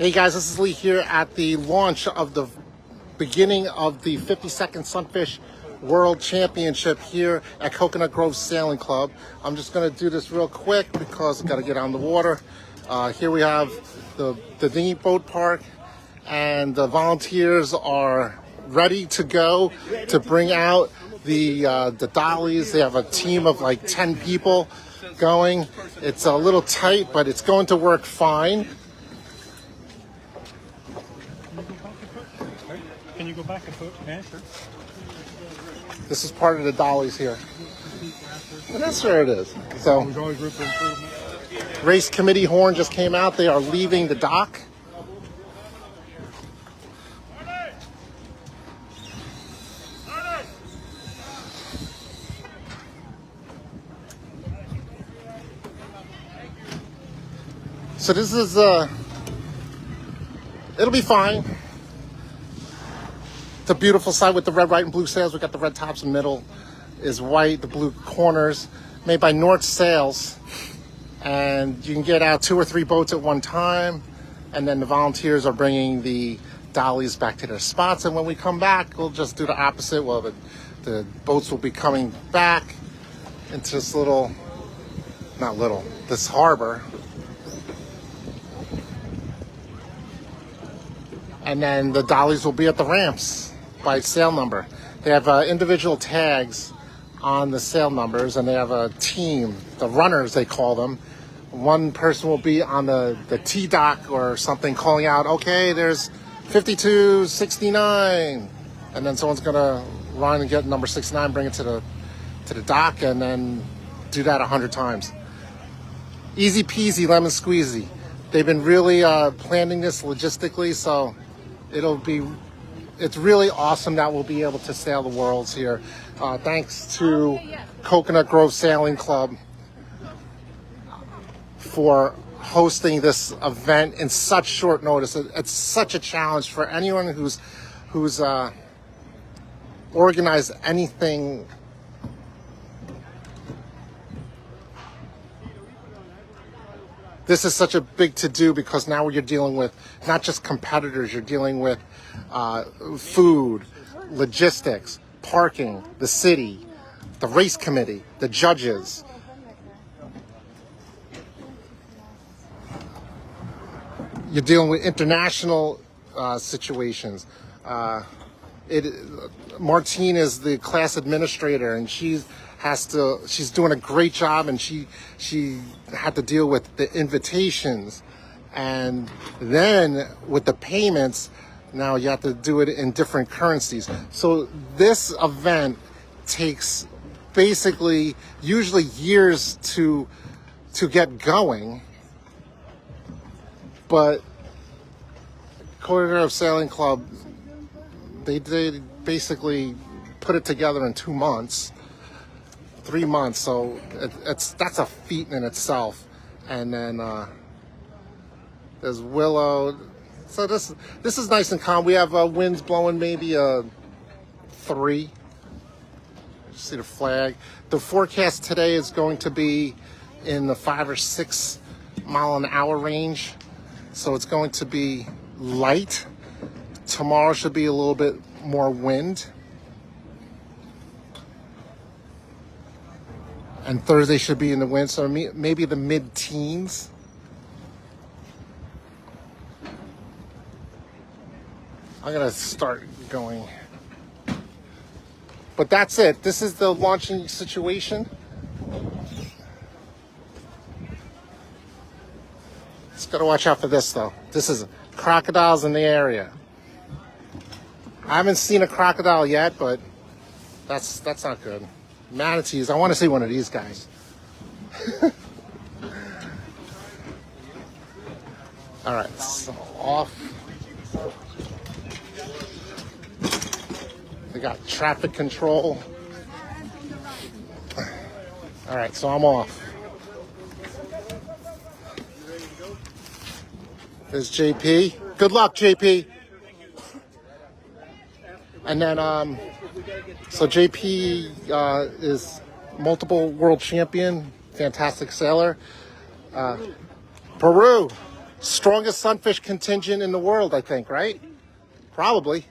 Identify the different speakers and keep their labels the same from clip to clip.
Speaker 1: Hey guys, this is Lee here at the launch of the beginning of the 52nd Sunfish World Championship here at Coconut Grove Sailing Club. I'm just going to do this real quick because I've got to get on the water. Here we have the dinghy boat park, and the volunteers are ready to go to bring out the dollies. They have a team of like 10 people going. It's a little tight, but it's going to work fine.
Speaker 2: Can you go back a foot? Yeah, sure.
Speaker 1: This is part of the dollies here. And that's where it is. So, race committee horn just came out. They are leaving the dock. So this is, it'll be fine. It's a beautiful sight with the red, white, and blue sails. We got the red tops in the middle is white, the blue corners, made by North Sails. And you can get out 2 or 3 boats at one time. And then the volunteers are bringing the dollies back to their spots. And when we come back, we'll just do the opposite. Well, the boats will be coming back into this this harbor. And then the dollies will be at the ramps by sail number. They have individual tags on the sail numbers, and they have a team, the runners they call them. One person will be on the T dock or something calling out, okay, there's 52, 69. And then someone's gonna run and get number 69, bring it to the dock, and then do that 100 times. Easy peasy, lemon squeezy. They've been really planning this logistically, so it's really awesome that we'll be able to sail the worlds here. Thanks to Coconut Grove Sailing Club for hosting this event in such short notice. It's such a challenge for anyone who's organized anything. This is such a big to-do because now you're dealing with not just competitors, you're dealing with food, logistics, parking, the city, the race committee, the judges. You're dealing with international situations. Martine is the class administrator, and she's doing a great job, and she had to deal with the invitations, and then with the payments, now you have to do it in different currencies. So this event takes basically usually years to get going, but Coconut Grove Sailing Club, they basically put it together in 2 months. 3 months, so that's a feat in itself. And then there's Willow. So this is nice and calm. We have winds blowing maybe 3. See the flag. The forecast today is going to be in the 5 or 6 mile an hour range, so it's going to be light. Tomorrow should be a little bit more wind. And Thursday should be in the wind, so maybe the mid-teens. I'm gonna start going. But that's it. This is the launching situation. Just gotta watch out for this though. This is crocodiles in the area. I haven't seen a crocodile yet, but that's not good. Manatees. I want to see one of these guys. All right, so off. We got traffic control. All right, so I'm off. There's JP. Good luck, JP. And then, so JP is multiple world champion, fantastic sailor. Peru, Strongest sunfish contingent in the world, I think, right? Probably.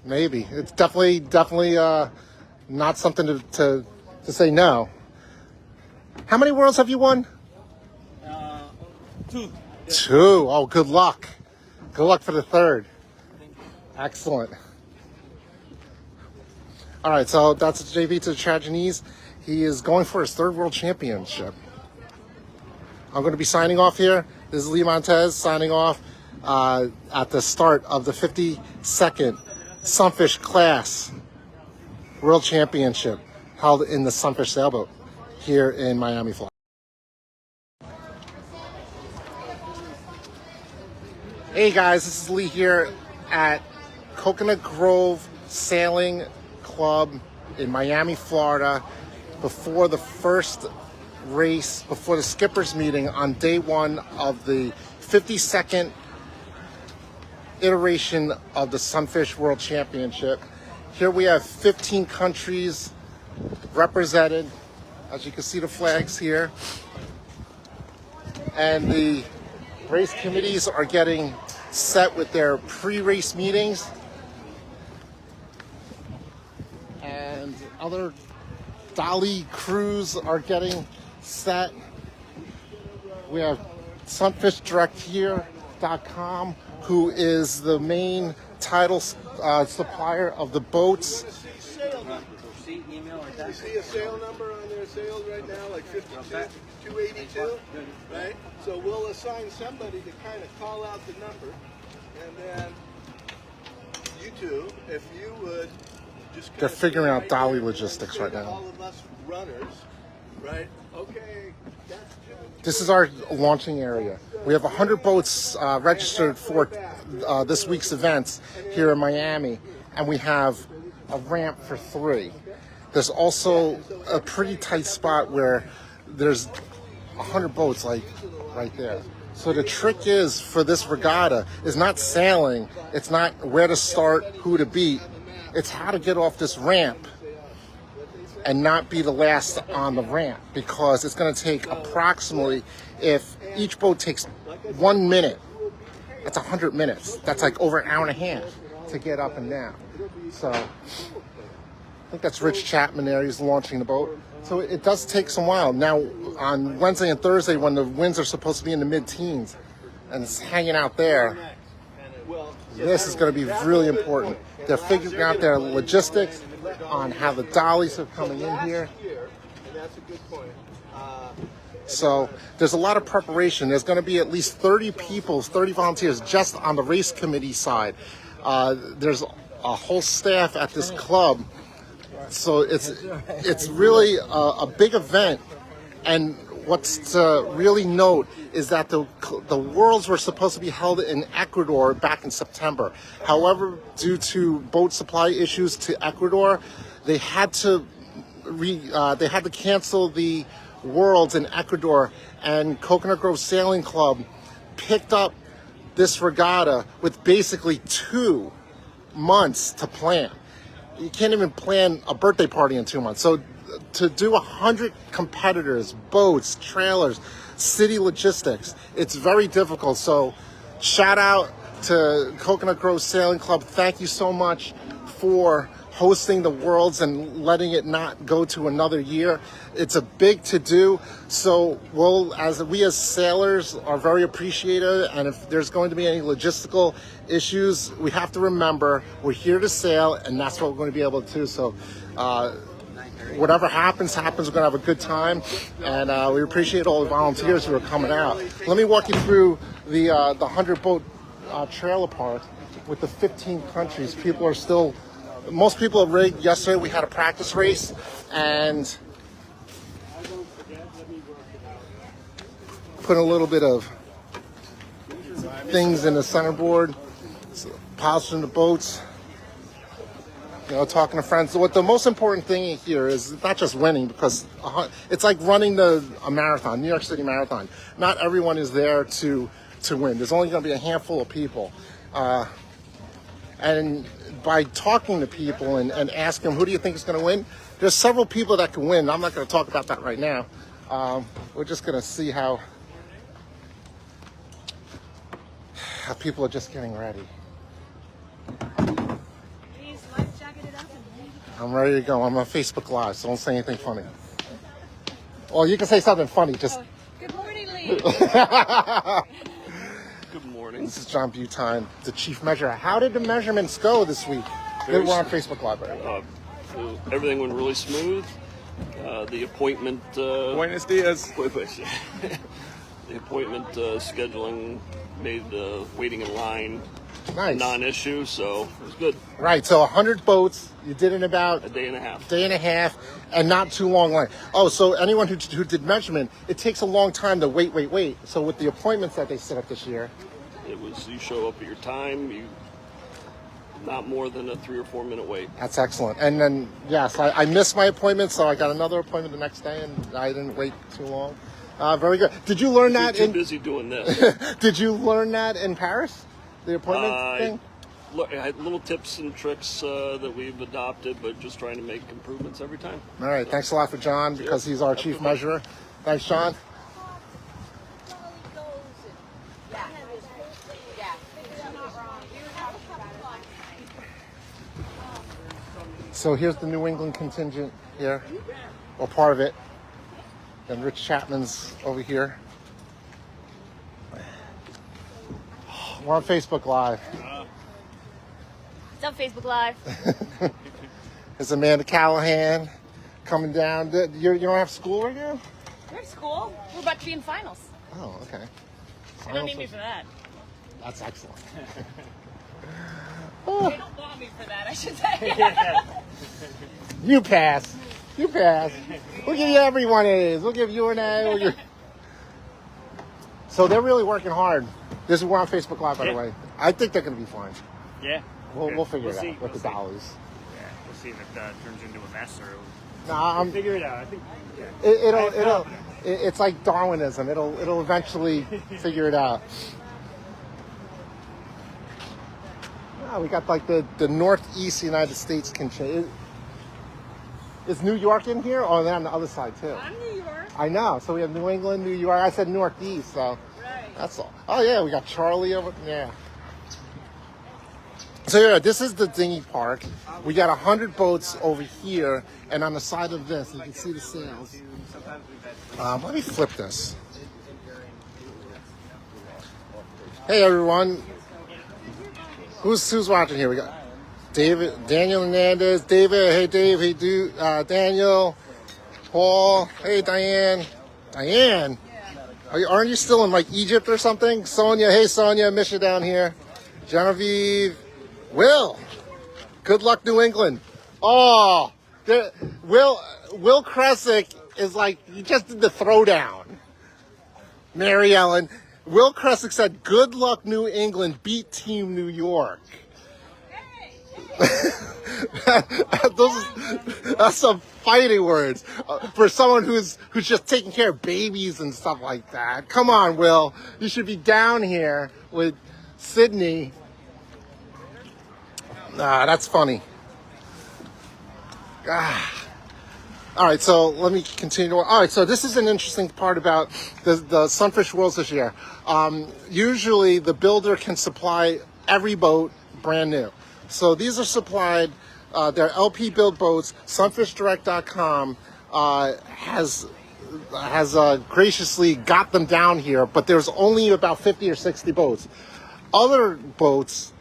Speaker 1: Maybe. It's definitely not something to say no. How many worlds have you won?
Speaker 2: 2.
Speaker 1: 2. Oh, good luck. Good luck for the 3rd. Excellent. All right, so that's JV to the Trajanese. He is going for his 3rd world championship. I'm going to be signing off here. This is Lee Montes signing off at the start of the 52nd Sunfish Class World Championship held in the Sunfish Sailboat here in Miami, Florida. Hey guys, this is Lee here at Coconut Grove Sailing Club in Miami, Florida, before the first race, before the skippers meeting on day 1 of the 52nd iteration of the Sunfish World Championship. Here we have 15 countries represented. As you can see, the flags here. And the race committees are getting set with their pre-race meetings. And other dolly crews are getting set. We have sunfishdirecthere.com, who is the main title supplier of the boats.
Speaker 3: You see a sale number on their sales right now, like 282, right? So we'll assign somebody to kind of call out the number, and then you two, if you would just
Speaker 1: They're figuring out dolly logistics right now.
Speaker 3: All of us runners, right? Okay, that's
Speaker 1: This is our launching area. We have 100 boats registered for this week's events here in Miami, and we have a ramp for 3. There's also a pretty tight spot where there's 100 boats, like right there. So the trick is for this regatta is not sailing. It's not where to start, who to beat. It's how to get off this ramp and not be the last on the ramp, because it's going to take approximately, if each boat takes 1 minute, that's 100 minutes. That's like over an hour and a half to get up and down. So I think that's Rich Chapman there. He's launching the boat. So it does take some while. Now on Wednesday and Thursday, when the winds are supposed to be in the mid-teens and it's hanging out there, this is going to be really important. They're figuring out their logistics on how the dollies are coming in here. So there's a lot of preparation. There's going to be at least 30 people, 30 volunteers just on the race committee side. There's a whole staff at this club. So it's really a big event. And what's to really note is that the Worlds were supposed to be held in Ecuador back in September. However, due to boat supply issues to Ecuador, they had to cancel the Worlds in Ecuador, and Coconut Grove Sailing Club picked up this regatta with basically 2 months to plan. You can't even plan a birthday party in 2 months. So to do 100 competitors, boats, trailers, city logistics, it's very difficult. So shout out to Coconut Grove Sailing Club. Thank you so much for hosting the Worlds and letting it not go to another year. It's a big to-do. So we as sailors are very appreciative, and if there's going to be any logistical issues, we have to remember we're here to sail, and that's what we're going to be able to do. So whatever happens, we're going to have a good time, and we appreciate all the volunteers who are coming out. Let me walk you through the 100-boat trailer park with the 15 countries. Most people have rigged. Yesterday we had a practice race, and put a little bit of things in the centerboard, polishing the boats, talking to friends. What the most important thing here is not just winning, because it's like running a marathon, New York City Marathon. Not everyone is there to win. There's only going to be a handful of people. And by talking to people and asking them, who do you think is going to win? There's several people that can win. I'm not going to talk about that right now. We're just going to see how People are just getting ready.
Speaker 4: Please life jacket it up and leave.
Speaker 1: I'm ready to go. I'm on Facebook Live, so don't say anything funny. Well, you can say something funny. Just.
Speaker 4: Good morning, Lee.
Speaker 5: Good morning.
Speaker 1: This is John Butine, the chief measurer. How did the measurements go this week? They were on Facebook Live. Right?
Speaker 5: Everything went really smooth. The appointment.
Speaker 6: Buenos dias.
Speaker 5: The appointment scheduling made waiting in line
Speaker 1: Nice.
Speaker 5: non-issue, so it was good.
Speaker 1: Right. So 100 boats. You did in about
Speaker 5: A day and a half.
Speaker 1: and not too long line. Oh, so anyone who did measurement, it takes a long time to wait. So with the appointments that they set up this year,
Speaker 5: It was you show up at your time. You not more than a 3 or 4 minute wait.
Speaker 1: that's excellent. And then yes, I missed my appointment, so I got another appointment the next day, and I didn't wait too long. Very good. Did you learn that
Speaker 5: Too
Speaker 1: in?
Speaker 5: busy doing this.
Speaker 1: Did you learn that in Paris? The appointment thing.
Speaker 5: I had little tips and tricks that we've adopted, but just trying to make improvements every time.
Speaker 1: All right. Thanks a lot for John because he's our chief measurer. Thanks, John. So here's the New England contingent here, or part of it. And Rich Chapman's over here. We're on Facebook Live.
Speaker 4: It's on Facebook Live.
Speaker 1: There's Amanda Callahan coming down. You don't have school right now?
Speaker 4: We're at school. We're about to be in finals.
Speaker 1: Oh, okay.
Speaker 4: They don't need me for that.
Speaker 1: That's excellent.
Speaker 4: They don't want me for that, I should say.
Speaker 1: You pass. You pass. We'll give you everyone A's. We'll give you an A. So they're really working hard. We're on Facebook Live, by the way. I think they're going to be fine.
Speaker 2: Yeah.
Speaker 1: We'll figure it
Speaker 2: see.
Speaker 1: out with the dollars.
Speaker 2: Yeah, we'll see if it turns into a mess or
Speaker 1: No,
Speaker 2: figure it out. I think. Yeah.
Speaker 1: It's like Darwinism. It'll eventually figure it out. Oh, we got like the northeast United States contingent. Is New York in here? Oh, they're on the other side too.
Speaker 4: I'm New York.
Speaker 1: I know. So we have New England, New York. I said northeast, so
Speaker 4: Right.
Speaker 1: that's all. Oh yeah, we got Charlie over. Yeah. So yeah, this is the dinghy park. We got 100 boats over here, and on the side of this, you can see the sails. Let me flip this. Hey everyone, who's watching here? We got Daniel Hernandez, David. Hey Dave. Hey Daniel, Paul. Hey Diane. Diane, aren't you still in like Egypt or something? Sonia. Hey Sonia, miss you down here. Genevieve. Will, good luck, New England. Oh, Will Kresick is like, he just did the throwdown. Mary Ellen. Will Kresick said, good luck, New England, beat Team New York. That's some fighting words for someone who's just taking care of babies and stuff like that. Come on, Will. You should be down here with Sydney. That's funny. All right, so let me continue. All right, so this is an interesting part about the Sunfish Worlds this year. Usually the builder can supply every boat brand new. So these are supplied, they're LP build boats. Sunfishdirect.com has graciously got them down here, but there's only about 50 or 60 boats. Other boats,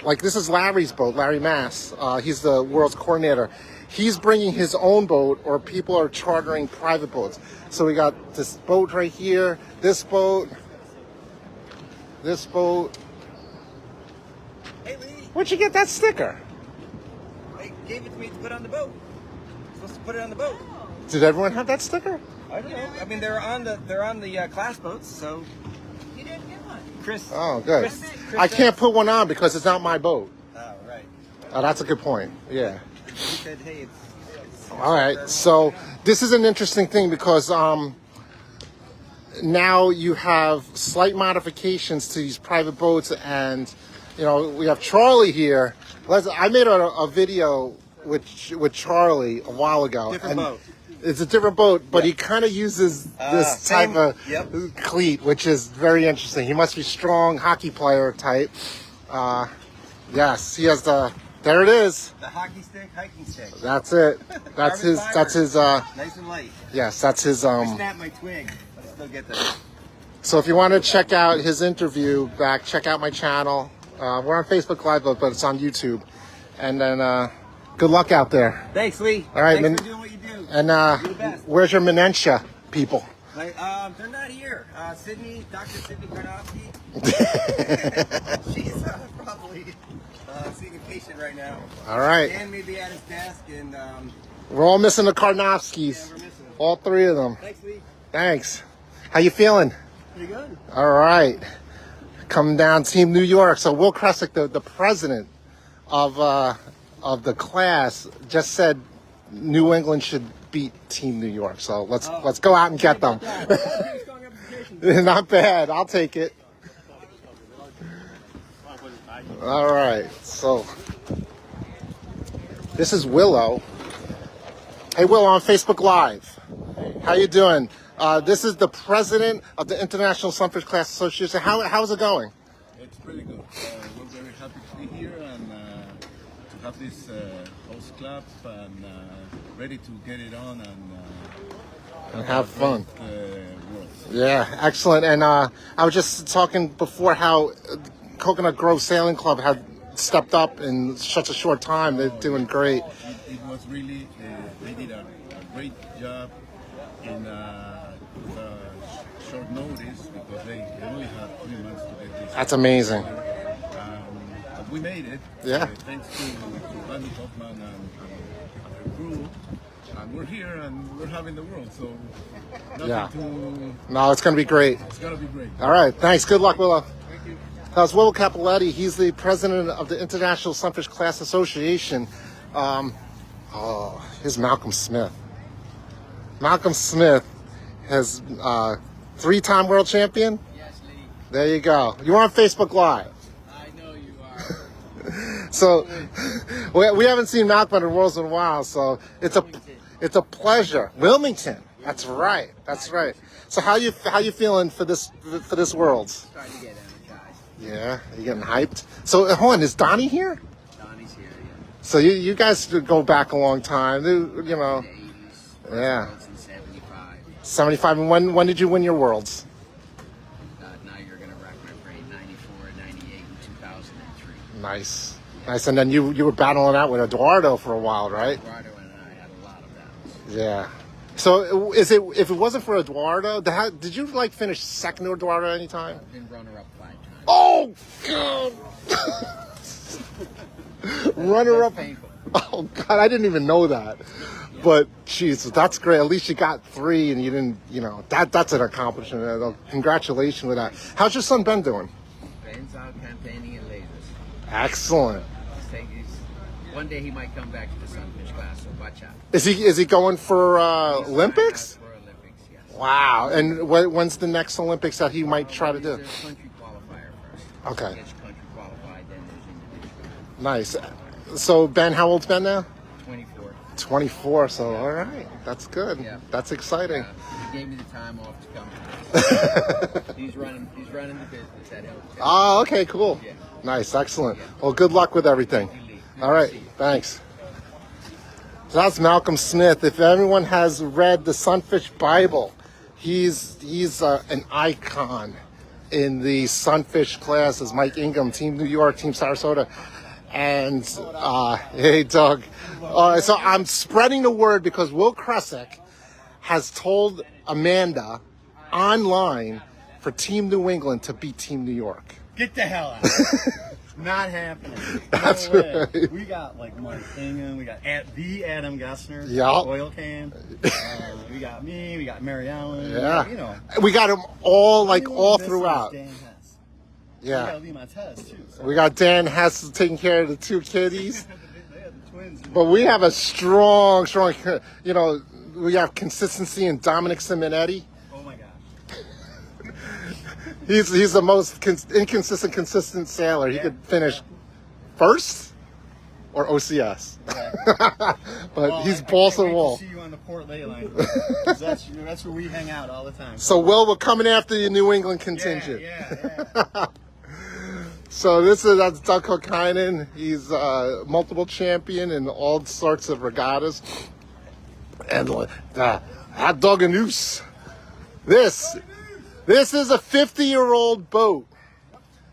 Speaker 1: like this is Larry's boat, Larry Mass. He's the world's coordinator. He's bringing his own boat, or people are chartering private boats. So we got this boat right here, this boat.
Speaker 7: Hey Lee,
Speaker 1: Where'd you get that sticker?
Speaker 7: they gave it to me to put on the boat. Supposed to put it on the boat.
Speaker 1: Did everyone have that sticker?
Speaker 7: I don't know. I mean, they're on the class boats, so. You didn't get one. Chris.
Speaker 1: Oh, good.
Speaker 7: Chris
Speaker 1: I can't put one on because it's not my boat.
Speaker 7: Oh, right.
Speaker 1: Oh, that's a good point. Yeah.
Speaker 7: He said, hey, it's
Speaker 1: All right. So this is an interesting thing because now you have slight modifications to these private boats, and we have Charlie here. I made a video with Charlie a while ago.
Speaker 7: different boat.
Speaker 1: It's a different boat, but he kind of uses this type
Speaker 7: same-
Speaker 1: of
Speaker 7: yep.
Speaker 1: cleat, which is very interesting. He must be strong hockey player type. Yes, he has the. There it is.
Speaker 7: The hockey stick, hiking stick.
Speaker 1: That's it. That's his. That's his.
Speaker 7: Nice and light.
Speaker 1: Yes, that's his.
Speaker 7: I snapped my twig, but I still get that.
Speaker 1: So if you want to check out his interview back, check out my channel. We're on Facebook Live, but it's on YouTube. And then good luck out there.
Speaker 7: Thanks, Lee.
Speaker 1: All right,
Speaker 7: Thanks for doing what you do.
Speaker 1: And
Speaker 7: You're the best.
Speaker 1: where's your Menentia people?
Speaker 7: Like, they're not here. Sydney, Dr. Sydney Karnofsky. She's probably seeing a patient right now.
Speaker 1: All right.
Speaker 7: Dan may be at his desk, and
Speaker 1: We're all missing the
Speaker 7: yeah,
Speaker 1: Karnofskys.
Speaker 7: we're missing him.
Speaker 1: All three of them.
Speaker 7: Thanks, Lee.
Speaker 1: Thanks. How you feeling?
Speaker 7: Pretty good.
Speaker 1: All right. Coming down Team New York. So Will Kresick, the president of the class, just said New England should beat Team New York. So let's go out and get them. Not bad. I'll take it. All right. So this is Willow. Hey, Willow on Facebook Live. How you doing? This is the president of the International Sunfish Class Association. How's it going?
Speaker 6: It's pretty good. We're very happy to be here and to have this host club and ready to get it on and
Speaker 1: Have fun.
Speaker 6: Worlds.
Speaker 1: Yeah, excellent. And I was just talking before how Coconut Grove Sailing Club had stepped up in such a short time. They're doing great.
Speaker 6: It was really, they did a great job in short notice because they only had 3 months to get this.
Speaker 1: That's amazing.
Speaker 6: But we made it.
Speaker 1: Yeah.
Speaker 6: Thanks to Randy Hoffman and her crew. And we're here and we're having the world. So nothing
Speaker 1: Yeah.
Speaker 6: to.
Speaker 1: No, it's going to be great.
Speaker 6: It's gonna be great.
Speaker 1: All right. Thanks. Good luck, Willow. That was Willow Capoletti. He's the president of the International Sunfish Class Association. Here's Malcolm Smith. Malcolm Smith has 3-time world champion.
Speaker 8: Yes, Lee.
Speaker 1: There you go. You're on Facebook Live.
Speaker 8: I know you are.
Speaker 1: So we haven't seen Malcolm at Worlds in a while, so it's a pleasure. Wilmington. That's right. That's right. So how you feeling for this Worlds?
Speaker 8: Starting to get energized.
Speaker 1: Yeah, you getting hyped. So hold on, is Donnie here?
Speaker 8: Donnie's here, yeah.
Speaker 1: So you guys go back a long time, you know.
Speaker 8: The 80s.
Speaker 1: Yeah.
Speaker 8: Worlds in 75.
Speaker 1: 75. And when did you win your Worlds?
Speaker 8: Now you're going to rack my brain. 94, 98, and 2003.
Speaker 1: Nice. Nice. And then you were battling out with Eduardo for a while, right?
Speaker 8: Eduardo and I had a lot of battles.
Speaker 1: Yeah. So if it wasn't for Eduardo, did you like finish second to Eduardo anytime?
Speaker 8: I've been runner-up 5 times.
Speaker 1: Oh God! Runner up.
Speaker 8: Painful.
Speaker 1: Oh God, I didn't even know that. But geez, that's great. At least you got 3, and you didn't. You know that's an accomplishment. Congratulations with that. How's your son Ben doing?
Speaker 8: Ben's out campaigning in lasers.
Speaker 1: Excellent.
Speaker 8: One day he might come back to the Sunfish class, so watch out.
Speaker 1: Is he going for Olympics?
Speaker 8: For Olympics, yes.
Speaker 1: Wow. And when's the next Olympics that he might try to do?
Speaker 8: There's a country qualifier first.
Speaker 1: Okay.
Speaker 8: Gets country qualified, then there's individual.
Speaker 1: Nice. So Ben, how old's Ben now?
Speaker 8: 24.
Speaker 1: 24. So all right, that's good.
Speaker 8: Yeah.
Speaker 1: That's exciting.
Speaker 8: He gave me the time off to come. He's running the business. That helps.
Speaker 1: Oh, okay, cool.
Speaker 8: Yeah.
Speaker 1: Nice, excellent. Well, good luck with everything. All right, thanks. So that's Malcolm Smith. If everyone has read the Sunfish Bible, he's an icon in the Sunfish classes. Mike Ingham, Team New York, Team Sarasota. And hey, Doug. So I'm spreading the word because Will Kresick has told Amanda online for Team New England to beat Team New York.
Speaker 2: Get the hell out. Not happening.
Speaker 1: That's
Speaker 2: No way.
Speaker 1: right.
Speaker 2: We got like Mike Ingham, we got the Adam Gessner,
Speaker 1: Yeah.
Speaker 2: Oil Can. We got me, we got Mary Allen.
Speaker 1: Yeah.
Speaker 2: You know.
Speaker 1: We got them all all
Speaker 2: Anyone missing
Speaker 1: throughout.
Speaker 2: is Dan Hess. We
Speaker 1: Yeah.
Speaker 2: got Lee Montes too. So.
Speaker 1: We got Dan Hess taking care of the 2 kiddies.
Speaker 2: They had the twins.
Speaker 1: But we have a strong, you know, we have consistency in Dominic Simonetti.
Speaker 2: Oh my gosh.
Speaker 1: He's the most inconsistent, consistent sailor. He could finish first. or OCS. But
Speaker 2: Well,
Speaker 1: he's
Speaker 2: I
Speaker 1: balsa
Speaker 2: can't wait
Speaker 1: wool.
Speaker 2: to see you on the Port Ley line. 'Cause that's where we hang out all the time.
Speaker 1: So, Will, we're coming after the New England
Speaker 2: yeah,
Speaker 1: contingent.
Speaker 2: yeah.
Speaker 1: So that's Doug Kokinen. He's a multiple champion in all sorts of regattas. And hot dog and noose. This is a 50-year-old boat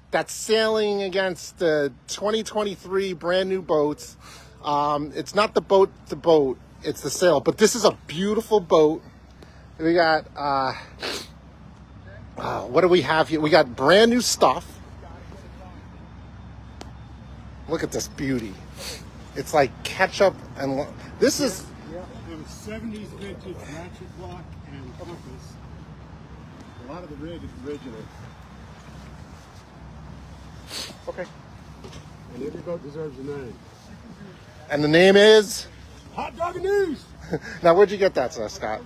Speaker 1: that's sailing against the 2023 brand new boats. It's not the boat, it's the sail. But this is a beautiful boat. We got, what do we have here? We got brand new stuff. Look at this beauty. It's like ketchup and this is.
Speaker 9: Yeah, it was 70s vintage ratchet block and compass. A lot of the rig is original.
Speaker 1: Okay.
Speaker 9: And every boat deserves a name.
Speaker 1: And the name is?
Speaker 9: Hot Dog and News!
Speaker 1: Now, where'd you get that, Scott?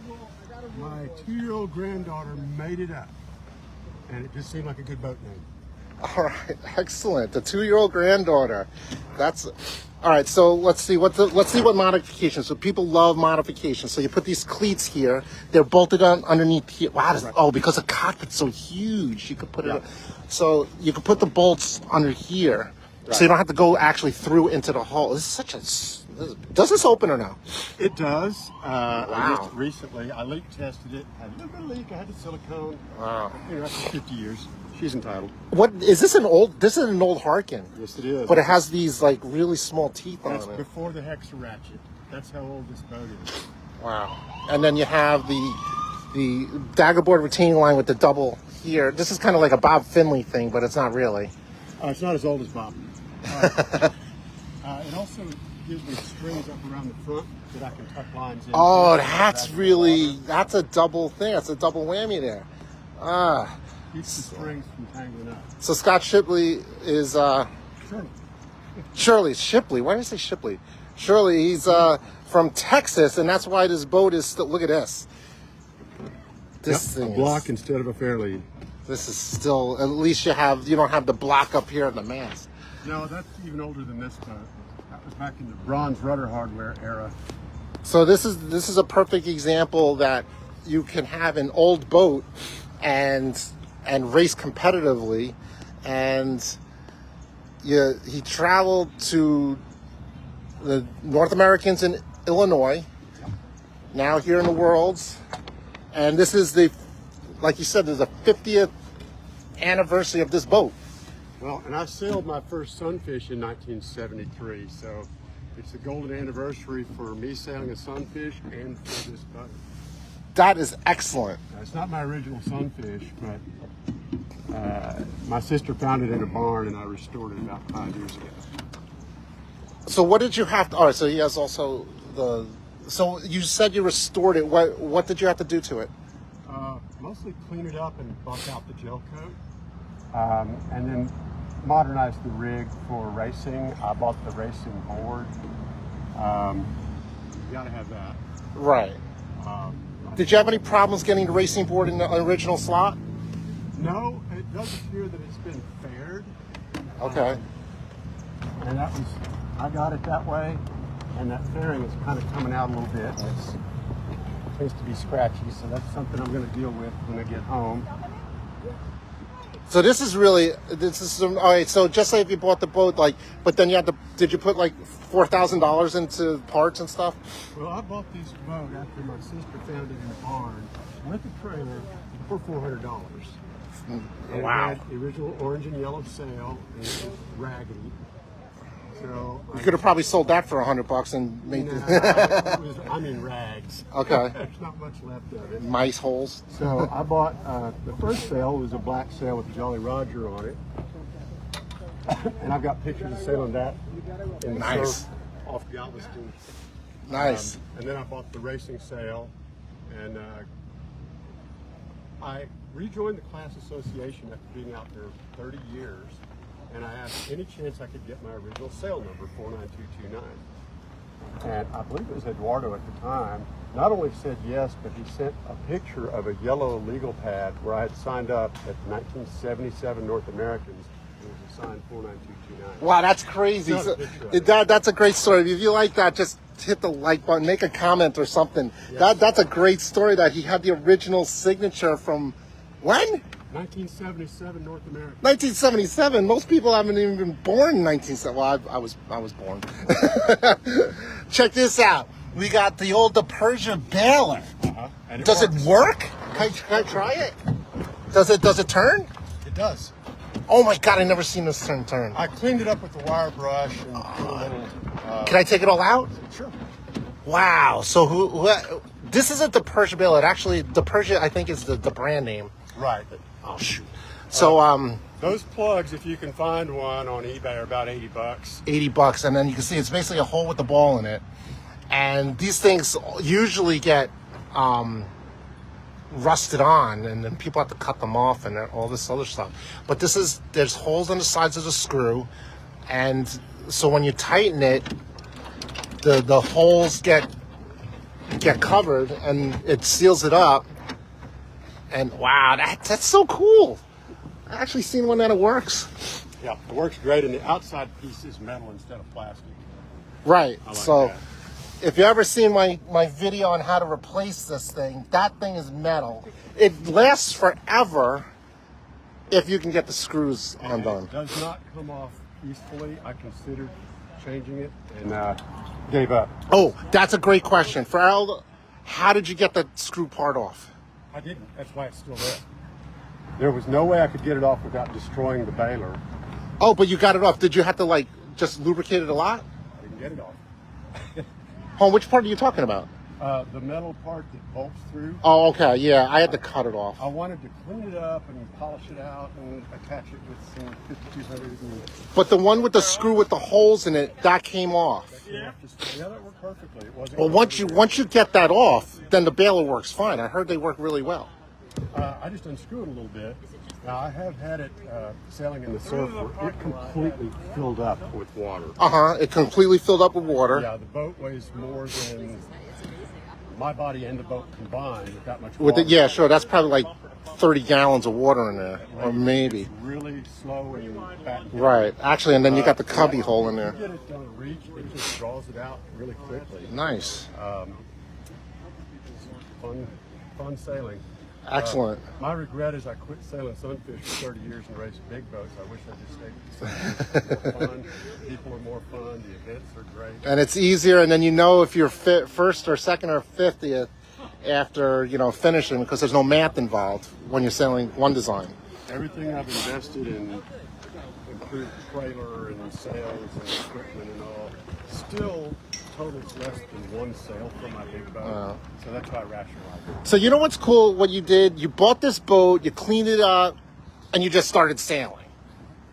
Speaker 9: My 2-year-old granddaughter made it up. And it just seemed like a good boat name.
Speaker 1: All right, excellent. The 2-year-old granddaughter. That's all right. So let's see what modifications. So people love modifications. So you put these cleats here. They're bolted on underneath here. Wow. Oh, because the cockpit's so huge, you could put it. So you could put the bolts under here, so you don't have to go actually through into the hull. This is such a. Does this open or no?
Speaker 9: It does. I
Speaker 1: Wow.
Speaker 9: just recently, I leak tested it. I had a little bit of leak. I had the silicone.
Speaker 1: Wow.
Speaker 9: You know, after 50 years. She's entitled.
Speaker 1: What is this? This is an old Harkin.
Speaker 9: Yes, it is.
Speaker 1: But it has these like really small teeth on
Speaker 9: That's
Speaker 1: it.
Speaker 9: before the Hexa ratchet. That's how old this boat is.
Speaker 1: Wow. And then you have the daggerboard retaining line with the double here. This is kind of like a Bob Finley thing, but it's not really.
Speaker 9: It's not as old as Bob. It also gives me strings up around the front that I can tuck lines in.
Speaker 1: Oh, that's a double thing. That's a double whammy there.
Speaker 9: Keeps the strings from tangling up.
Speaker 1: So Scott Shipley is Shirley Shipley. Why did I say Shipley? Shirley. He's from Texas, and that's why this boat is still. Look at this. This thing.
Speaker 9: A block instead of a fairlead.
Speaker 1: This is still. At least you don't have the block up here in the mast.
Speaker 9: No, that's even older than this boat. That was back in the bronze rudder hardware era.
Speaker 1: So this is a perfect example that you can have an old boat and race competitively. And he traveled to the North Americans in Illinois, now here in the Worlds, and this is like you said, there's a 50th anniversary of this boat.
Speaker 9: Well, and I sailed my first Sunfish in 1973, so it's the golden anniversary for me sailing a Sunfish and for this boat.
Speaker 1: That is excellent.
Speaker 9: Now, it's not my original Sunfish, but my sister found it in a barn and I restored it about 5 years ago.
Speaker 1: So what did you have to, all right, so he has also so you said you restored it. What did you have to do to it?
Speaker 9: Mostly clean it up and buff out the gel coat, and then modernize the rig for racing. I bought the racing board. You gotta have that.
Speaker 1: Right. Did you have any problems getting the racing board in the original slot?
Speaker 9: No, it does appear that it's been faired.
Speaker 1: Okay.
Speaker 9: And I got it that way, and that fairing is kind of coming out a little bit. It tends to be scratchy, so that's something I'm going to deal with when I get home.
Speaker 1: So this is all right. So just like if you bought the boat, but then did you put like $4,000 into parts and stuff?
Speaker 9: Well, I bought this boat after my sister found it in the barn with a trailer for $400. And
Speaker 1: Wow.
Speaker 9: It had the original orange and yellow sail, and it was raggedy. So
Speaker 1: You could have probably sold that for $100 and made
Speaker 9: I mean rags.
Speaker 1: Okay.
Speaker 9: There's not much left of it.
Speaker 1: mice holes.
Speaker 9: So I bought, the first sail was a black sail with Jolly Roger on it. And I've got pictures of sailing that in the
Speaker 1: Nice.
Speaker 9: surf off Galveston.
Speaker 1: Nice.
Speaker 9: And then I bought the racing sail, and I rejoined the class association after being out there 30 years, and I asked any chance I could get my original sail number, 49229. And I believe it was Eduardo at the time, not only said yes, but he sent a picture of a yellow legal pad where I had signed up at the 1977 North Americans It was assigned 49229.
Speaker 1: Wow, that's crazy.
Speaker 9: Got a
Speaker 1: So,
Speaker 9: picture of it.
Speaker 1: that's a great story. If you like that, just hit the like button, make a comment or something. That's a great story that he had the original signature from when?
Speaker 9: 1977 North America.
Speaker 1: 1977. Most people haven't even been born in 1970. Well, I was born. Check this out. We got the old Persia baler.
Speaker 9: And
Speaker 1: Does it
Speaker 9: works.
Speaker 1: work? Can I try it? Does it turn?
Speaker 9: It does.
Speaker 1: Oh my God, I never seen this turn.
Speaker 9: I cleaned it up with the wire brush and put a little.
Speaker 1: Can I take it all out?
Speaker 9: Sure.
Speaker 1: Wow. So who this isn't the Persia baler. It actually, the Persia, I think, is the brand name.
Speaker 9: Right.
Speaker 1: Oh shoot. So
Speaker 9: Those plugs, if you can find one on eBay, are about $80.
Speaker 1: $80, and then you can see it's basically a hole with the ball in it. And these things usually get rusted on, and then people have to cut them off and all this other stuff. But there's holes on the sides of the screw, and so when you tighten it, the holes get covered, and it seals it up. And wow, that's so cool. I actually seen one that it works.
Speaker 9: Yeah, it works great, and the outside piece is metal instead of plastic.
Speaker 1: Right.
Speaker 9: I like
Speaker 1: So
Speaker 9: that.
Speaker 1: if you ever seen my video on how to replace this thing, that thing is metal. It lasts forever if you can get the screws undone.
Speaker 9: It does not come off peacefully. I considered changing it and gave up.
Speaker 1: Oh, that's a great question. For Al, how did you get the screw part off?
Speaker 9: I didn't. That's why it's still there. There was no way I could get it off without destroying the baler.
Speaker 1: Oh, but you got it off. Did you have to just lubricate it a lot?
Speaker 9: I didn't get it off.
Speaker 1: Oh, which part are you talking about?
Speaker 9: The metal part that bolts through.
Speaker 1: Oh, okay. Yeah, I had to cut it off.
Speaker 9: I wanted to clean it up and polish it out and attach it with some 5200 and
Speaker 1: But the one with the screw with the holes in it, that came off.
Speaker 9: yeah, that worked perfectly. It wasn't.
Speaker 1: Well, once you get that off, then the baler works fine. I heard they work really well.
Speaker 9: I just unscrewed it a little bit. Now I have had it sailing in the surf where it completely filled up with water.
Speaker 1: It completely filled up with water.
Speaker 9: Yeah, the boat weighs more than my body and the boat combined with that much
Speaker 1: With
Speaker 9: water.
Speaker 1: it, yeah, sure. That's probably like 30 gallons of water in there, or maybe.
Speaker 9: It's really slow and back.
Speaker 1: Right. Actually, and then you got the cubby hole in there.
Speaker 9: If you get it on reach, it just draws it out really quickly.
Speaker 1: Nice.
Speaker 9: Fun sailing.
Speaker 1: Excellent.
Speaker 9: My regret is I quit sailing Sunfish for 30 years and raced big boats. I wish I just stayed with the Sunfish. More fun. People are more fun. The events are great.
Speaker 1: And it's easier, and then you know if you're first or second or 50th after finishing, because there's no math involved when you're sailing one design.
Speaker 9: Everything I've invested in improved trailer and sails and equipment and all still totals less than one sail for my big boat. So that's why I rationalize it.
Speaker 1: So you know what's cool? What you did, you bought this boat, you cleaned it up, and you just started sailing.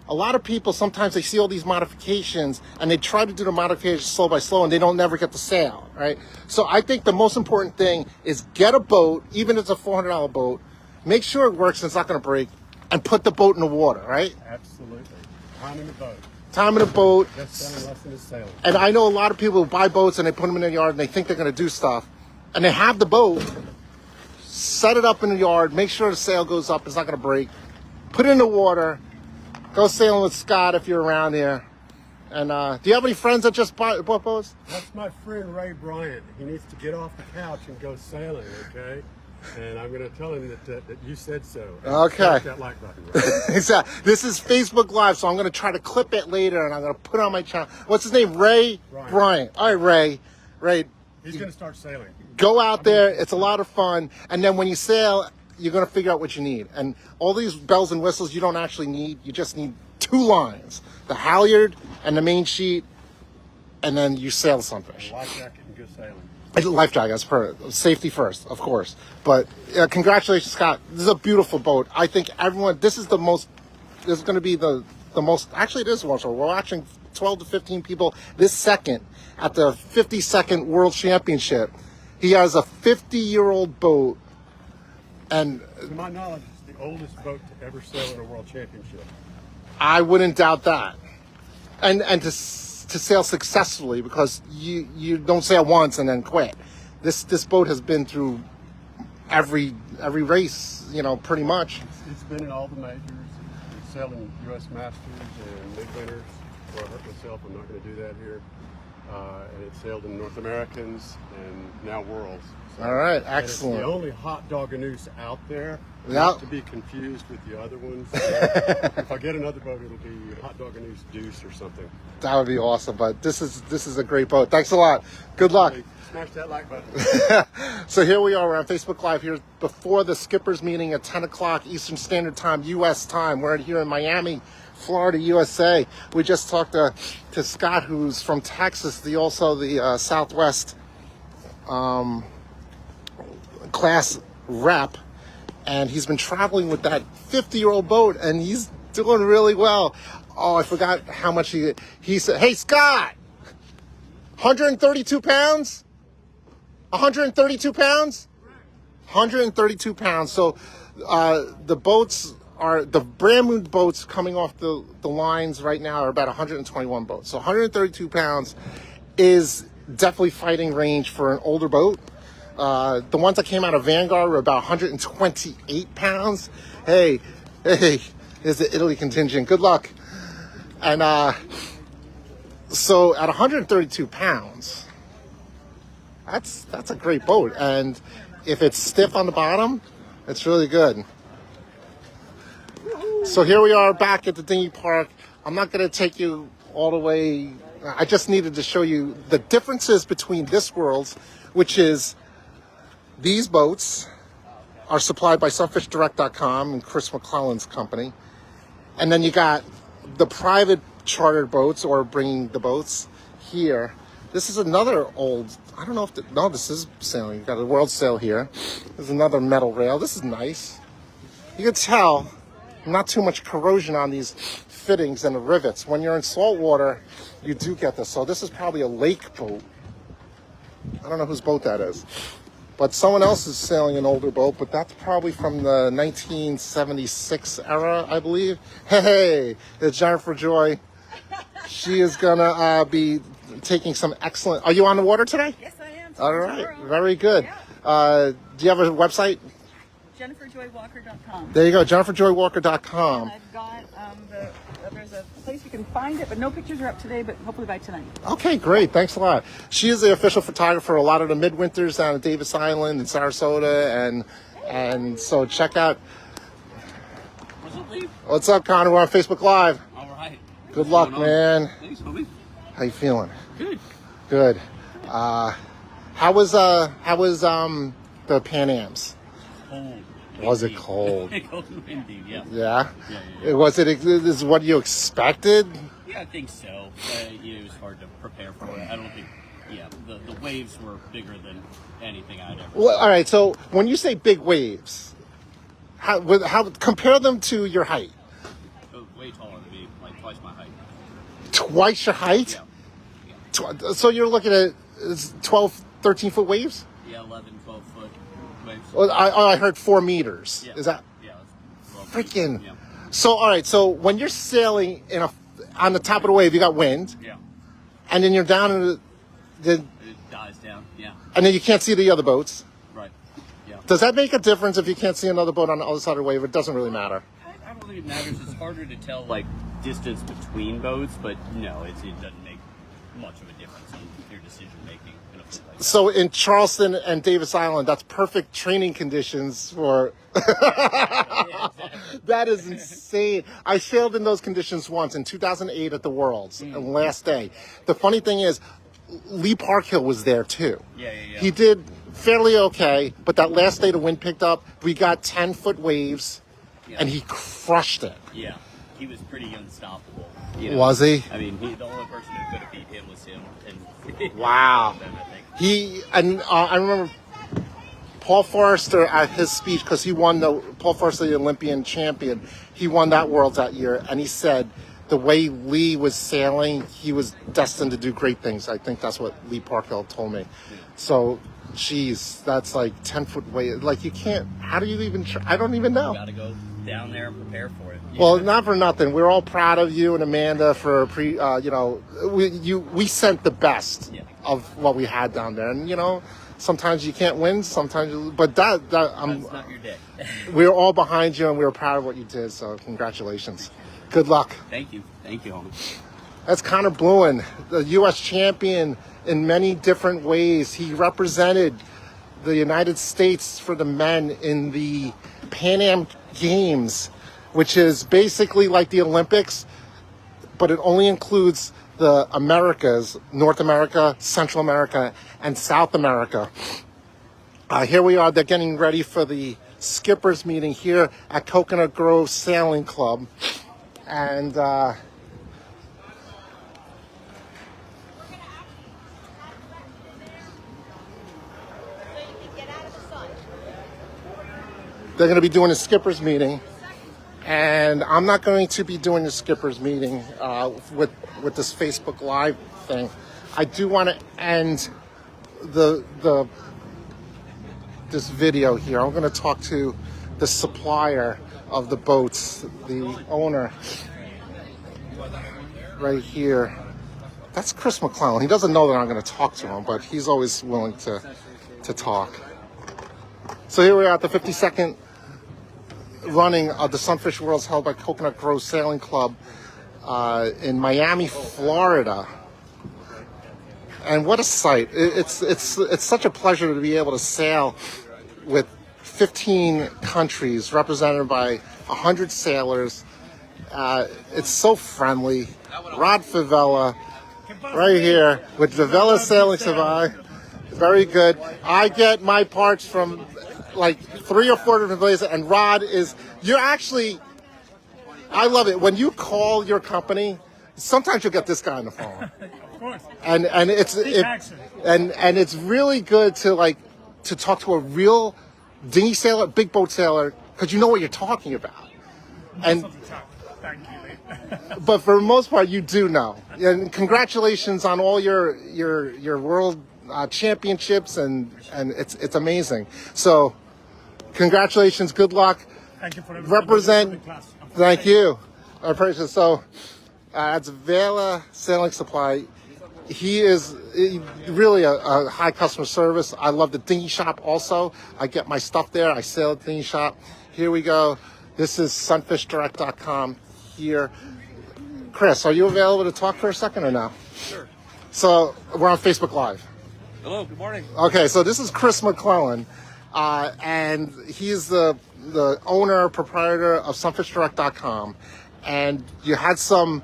Speaker 1: A lot of people, sometimes they see all these modifications and they try to do the modifications slow by slow and they don't never get to sail, right? So I think the most important thing is get a boat, even if it's a $400 boat, make sure it works and it's not going to break, and put the boat in the water, right?
Speaker 9: Absolutely. Time in the boat.
Speaker 1: Time in the boat.
Speaker 9: Best selling lesson is sailing.
Speaker 1: And I know a lot of people who buy boats and they put them in their yard and they think they're going to do stuff. And they have the boat, set it up in the yard, make sure the sail goes up, it's not going to break. Put it in the water, go sailing with Scott if you're around here. And do you have any friends that just bought boats?
Speaker 9: That's my friend Ray Bryant. He needs to get off the couch and go sailing, okay? And I'm going to tell him that you said so. And
Speaker 1: Okay.
Speaker 9: smash that like button. Right?
Speaker 1: Exactly. This is Facebook Live, so I'm going to try to clip it later and I'm going to put it on my channel. What's his name? Ray Bryant. All right, Ray.
Speaker 9: He's going to start sailing.
Speaker 1: Go out there. It's a lot of fun. And then when you sail, you're going to figure out what you need. And all these bells and whistles you don't actually need. You just need 2 lines. The halyard and the main sheet. And then you sail Sunfish.
Speaker 9: Life jacket and go sailing.
Speaker 1: Life jacket, that's perfect. Safety first, of course. But congratulations, Scott. This is a beautiful boat. I think everyone, this is going to be the most, actually it is the most. We're watching 12 to 15 people this second at the 52nd World Championship. He has a 50-year-old boat. And
Speaker 9: To my knowledge, it's the oldest boat to ever sail in a world championship.
Speaker 1: I wouldn't doubt that. And to sail successfully, because you don't sail once and then quit. This boat has been through every race, pretty much.
Speaker 9: It's been in all the majors. sailing U.S. Masters and Midwinters, where I hurt myself. I'm not going to do that here. And it sailed in North Americans and now Worlds. So,
Speaker 1: All right,
Speaker 9: and
Speaker 1: excellent.
Speaker 9: it's the only hot dog noose out there.
Speaker 1: Yep.
Speaker 9: Not to be confused with the other ones. So if I get another boat, it'll be hot dog noose deuce or something.
Speaker 1: That would be awesome. But this is a great boat. Thanks a lot. Good luck.
Speaker 9: Smash that like button.
Speaker 1: So here we are. We're on Facebook Live here before the skippers meeting at 10 o'clock Eastern Standard Time, U.S. time. We're here in Miami, Florida, USA. We just talked to Scott, who's from Texas, also the Southwest class rep, and he's been traveling with that 50-year-old boat, and he's doing really well. Oh, I forgot how much he said. Hey, Scott, 132 pounds? 132 pounds? 132 pounds. So the boats are, the brand new boats coming off the lines right now are about 121 boats. So 132 pounds is definitely fighting range for an older boat. The ones that came out of Vanguard were about 128 pounds. Hey, there's the Italy contingent. Good luck. And so at 132 pounds, that's a great boat. And if it's stiff on the bottom, it's really good. So here we are back at the dinghy park. I'm not going to take you all the way. I just needed to show you the differences between this Worlds, which is these boats are supplied by SunfishDirect.com and Chris McClellan's company. And then you got the private chartered boats or bringing the boats here. This is another old, I don't know if, no, this is sailing. You've got a World Sail here. There's another metal rail. This is nice. You can tell not too much corrosion on these fittings and the rivets. When you're in salt water, you do get this. So this is probably a lake boat. I don't know whose boat that is. But someone else is sailing an older boat, but that's probably from the 1976 era, I believe. Hey, it's Jennifer Joy. She is going to be taking some excellent... Are you on the water today?
Speaker 10: Yes, I am.
Speaker 1: All right, very good.
Speaker 10: Yeah.
Speaker 1: Do you have a website?
Speaker 10: JenniferJoyWalker.com.
Speaker 1: There you go, JenniferJoyWalker.com.
Speaker 10: And I've got there's a place you can find it, but no pictures are up today, but hopefully by tonight.
Speaker 1: Okay, great. Thanks a lot. She is the official photographer for a lot of the midwinters down at Davis Island and Sarasota, and so check out.
Speaker 5: What's up, Lee?
Speaker 1: What's up, Connor? We're on Facebook Live.
Speaker 5: All right.
Speaker 1: Good luck, man.
Speaker 5: Thanks, homie.
Speaker 1: How you feeling?
Speaker 5: Good.
Speaker 1: Good. How was the Pan Ams?
Speaker 5: Cold.
Speaker 1: Was it cold?
Speaker 5: Cold and windy, yeah.
Speaker 1: Yeah.
Speaker 5: Yeah.
Speaker 1: Was it? Is what you expected?
Speaker 5: Yeah, I think so. It was hard to prepare for it. I don't think. Yeah, the waves were bigger than anything I'd ever.
Speaker 1: Well, all right. So when you say big waves, how compare them to your height?
Speaker 5: Way taller than me, like twice my height.
Speaker 1: Twice your height?
Speaker 5: Yeah.
Speaker 1: So you're looking at 12, 13 foot waves?
Speaker 5: Yeah, 11, 12 foot waves.
Speaker 1: Well, I heard 4 meters.
Speaker 5: Yeah.
Speaker 1: Is that?
Speaker 5: Yeah.
Speaker 1: Freaking.
Speaker 5: Yeah.
Speaker 1: So, all right. So when you're sailing on the top of the wave, you got wind.
Speaker 5: Yeah.
Speaker 1: And then you're down in
Speaker 5: It dies down. Yeah.
Speaker 1: and then you can't see the other boats.
Speaker 5: Right. Yeah.
Speaker 1: Does that make a difference if you can't see another boat on the other side of the wave? It doesn't really matter.
Speaker 5: I don't think it matters. It's harder to tell like distance between boats, but no, it doesn't make much of a difference in your decision making in a fleet like that.
Speaker 1: So in Charleston and Davis Island, that's perfect training conditions for. That is insane. I sailed in those conditions once in 2008 at the Worlds, the last day. The funny thing is, Lee Parkhill was there too.
Speaker 5: Yeah.
Speaker 1: He did fairly okay, but that last day the wind picked up. We got 10-foot waves, and he crushed it.
Speaker 5: Yeah, he was pretty unstoppable. You know?
Speaker 1: Was he?
Speaker 5: I mean, the only person who could have beat him was him. And
Speaker 1: Wow.
Speaker 5: I think.
Speaker 1: I remember Paul Forrester at his speech, because he won Paul Forrester, the Olympian champion, he won that Worlds that year, and he said the way Lee was sailing, he was destined to do great things. I think that's what Lee Parkhill told me. So, geez, that's like 10-foot wave. Like, you can't, how do you even, I don't even know.
Speaker 5: You gotta go down there and prepare for it.
Speaker 1: Well, not for nothing. We're all proud of you and Amanda for we sent the best of what we had down there, and Sometimes you can't win. Sometimes, but that
Speaker 5: That's not your day.
Speaker 1: we're all behind you, and we're proud of what you did. So congratulations. Good luck.
Speaker 5: Thank you, homie.
Speaker 1: That's Connor Bluen, the U.S. champion in many different ways. He represented the United States for the men in the Pan Am Games, which is basically like the Olympics, but it only includes the Americas, North America, Central America, and South America. Here we are. They're getting ready for the skippers meeting here at Coconut Grove Sailing Club. And they're going to be doing a skippers meeting. And I'm not going to be doing the skippers meeting with this Facebook Live thing. I do want to end this video here. I'm going to talk to the supplier of the boats, the owner, right here. That's Chris McClellan. He doesn't know that I'm going to talk to him, but he's always willing to talk. So here we are at the 52nd running of the Sunfish Worlds held by Coconut Grove Sailing Club in Miami, Florida. And what a sight. It's such a pleasure to be able to sail with 15 countries represented by 100 sailors. It's so friendly. Rod Favela right here with Favela Sailing Survive. Very good. I get my parts from like 3 or 4 different places, and Rod is, you're actually, I love it. When you call your company, sometimes you'll get this guy on the phone.
Speaker 11: Of course.
Speaker 1: And it's really good to talk to a real dinghy sailor, big boat sailor, because you know what you're talking about. And
Speaker 11: Thank you.
Speaker 1: but for the most part, you do know. And congratulations on all your world championships, and it's amazing. So congratulations, good luck.
Speaker 11: Thank you for
Speaker 1: Represent. Thank you. I appreciate it. So that's Vela Sailing Supply. He is really a high customer service. I love the dinghy shop also. I get my stuff there. I sail at the dinghy shop. Here we go. This is sunfishdirect.com here. Chris, are you available to talk for a second or no?
Speaker 12: Sure.
Speaker 1: So we're on Facebook Live.
Speaker 12: Hello, good morning.
Speaker 1: Okay, so this is Chris McClellan, and he's the owner, proprietor of sunfishdirect.com. And you had some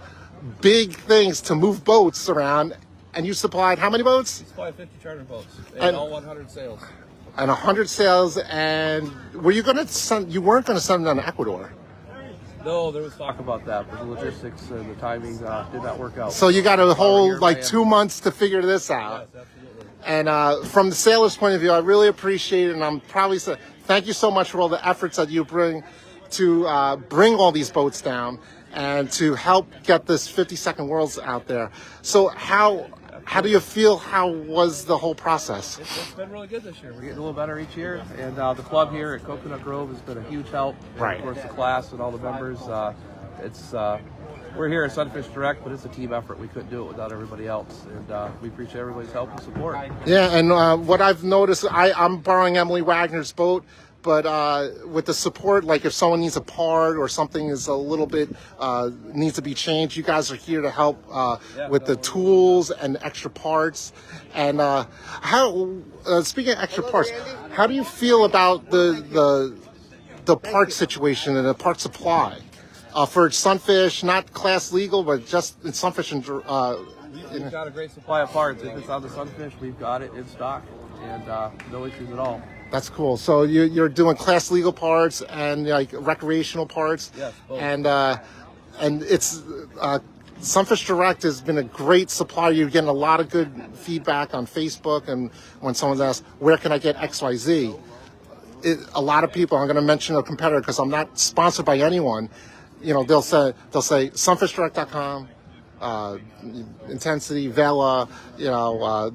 Speaker 1: big things to move boats around, and you supplied how many boats?
Speaker 12: We supplied 50 charter boats and all 100 sails.
Speaker 1: And 100 sails, and were you going to send? You weren't going to send them to Ecuador.
Speaker 12: No, there was talk about that, but the logistics and the timing did not work out.
Speaker 1: So you got a whole 2 months to figure this out.
Speaker 12: Yes, absolutely.
Speaker 1: And from the sailor's point of view, I really appreciate it, and I'm probably thank you so much for all the efforts that you bring to bring all these boats down and to help get this 52nd Worlds out there. So how do you feel? How was the whole process?
Speaker 12: It's been really good this year. We're getting a little better each year, and the club here at Coconut Grove has been a huge help.
Speaker 1: Right.
Speaker 12: Of course, the class and all the members. We're here at Sunfish Direct, but it's a team effort. We couldn't do it without everybody else, and we appreciate everybody's help and support.
Speaker 1: Yeah, and what I've noticed, I'm borrowing Emily Wagner's boat, but with the support, like if someone needs a part or something is a little bit needs to be changed, you guys are here to help with the tools and extra parts. And speaking of extra parts, how do you feel about the part situation and the part supply for Sunfish? Not class legal, but just in Sunfish and.
Speaker 12: We've got a great supply of parts. If it's on the Sunfish, we've got it in stock, and no issues at all.
Speaker 1: That's cool. So you're doing class legal parts and like recreational parts.
Speaker 12: Yes, both.
Speaker 1: And it's Sunfish Direct has been a great supplier. You're getting a lot of good feedback on Facebook, and when someone asks where can I get XYZ, a lot of people. I'm going to mention a competitor because I'm not sponsored by anyone. They'll say sunfishdirect.com, Intensity, Vela,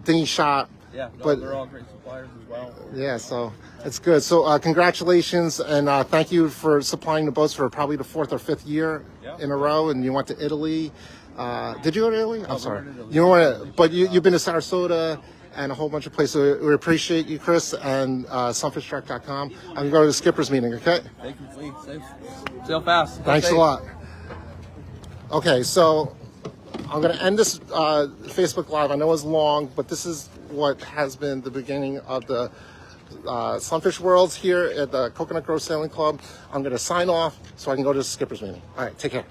Speaker 1: Dinghy Shop.
Speaker 12: Yeah,
Speaker 1: but
Speaker 12: they're all great suppliers as well.
Speaker 1: Yeah, so it's good. So congratulations, and thank you for supplying the boats for probably the 4th or 5th year in a row. And you went to Italy. Did you go to Italy? I'm sorry.
Speaker 12: We went to Italy.
Speaker 1: You know what? But you've been to Sarasota and a whole bunch of places. We appreciate you, Chris, and sunfishtruck.com. I'm going to go to the skipper's meeting, okay?
Speaker 12: Thank you, Lee. Sail fast.
Speaker 1: Thanks
Speaker 12: Safe.
Speaker 1: a lot. Okay, so I'm going to end this Facebook Live. I know it's long, but this is what has been the beginning of the Sunfish Worlds here at the Coconut Grove Sailing Club. I'm going to sign off so I can go to the skipper's meeting. All right, take care.